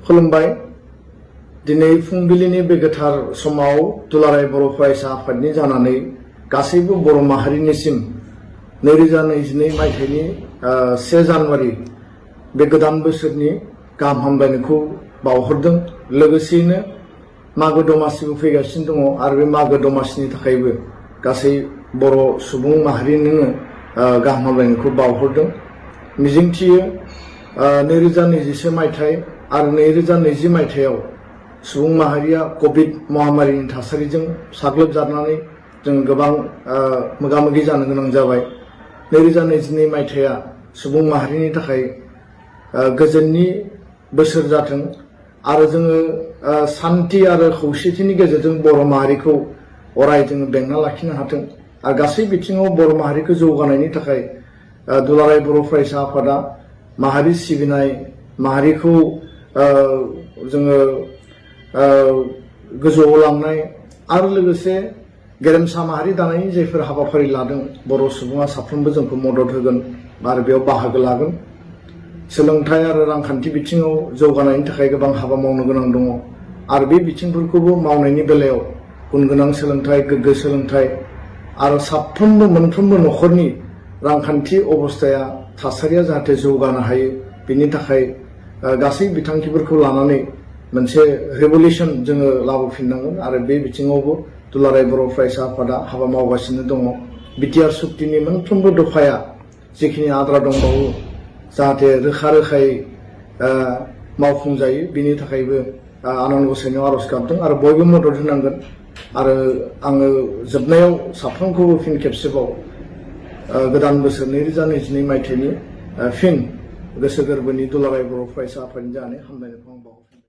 खुलुमबाय। दिनै फुंबिलिनि बे गोथार समाव दुलाराय बर' फरायसा आफादनि जानानै गासैबो बर' माहारिनिसिम 2022 मायथाइनि 1 जानुवारि बे गोदान बोसोरनि गाहाम हामलायनायखौ बावहरदों। लोगोसेयैनो मागो दमासिबो फैगासिनो दङ आरो बे मागो दमासिनि थाखायबो गासै बर' सुबुं माहारिनो गाहाम हामलायनायखौ बावहरदों। मिजिंथियो 2021 मायथाइ आरो 2020 मायथाइयाव सुबुं माहारिया कोविड महामारिनि थासारिजों साग्लोबजानानै जों गोबां मोगा-मोगि जानो गोनां जाबाय। 2022 मायथाइया सुबुं माहारिनि थाखाय गोजोननि बोसोर जाथों आरो जोङो शान्ति आरो खौसेथिनि गेजेरजों बर' माहारिखौ अराय जोङो बेंना लाखिनो हाथों आरो गासै बिथिङाव बर' माहारिखौ जौगानायनि थाखाय दुलाराय बर' फरायसा आफादा माहारि सिबिनाय, माहारिखौ जोङो गोजौआव लांनाय आरो लोगोसे गेरेमसा माहारि दानायनि जायफोर हाबाफारि लादों, बर' सुबुङा साफ्रोमबो जोंखौ मदद होगोन आरो बेयाव बाहागो लागोन। सोलोंथाइ आरो रांखान्थि बिथिङाव जौगानायनि थाखाय गोबां हाबा मावनो गोनां दङ आरो बे बिथिंफोरखौबो मावनायनि बेलायाव गुनगोनां सोलोंथाइ, गोग्गो सोलोंथाइ आरो साफ्रोमबो मोनफ्रोमबो न'खरनि रांखान्थि अबस्थाया थासारिया जाहाथे जौगानो हायो, बेनि थाखाय गासै बिथांखिफोरखौ लानानै मोनसे रेभलिउसन जोङो लाबोफिननांगोन आरो बे बिथिङावबो दुलाराय बर' फरायसा आफादा हाबा मावगासिनो दङ। बिटिआर सुक्तिनि मोनफ्रोमबो दफाया जिखिनि आद्रा दंबावो जाहाथे रोखा-रोखायै मावफुंजायो, बेनि थाखायबो आनान गसाइनियाव आर'ज गाबदों आरो बयबो मदद होनांगोन। आरो आङो जोबनायाव साफ्रोमखौबो फिन खेबसेबाव गोदान बोसोर 2022 मायथाइनि फिन गोसो गोरबोनि दुलाराय बर' फरायसा आफादनि जानानै हामलायनायखौ आं बावहरफिनबाय।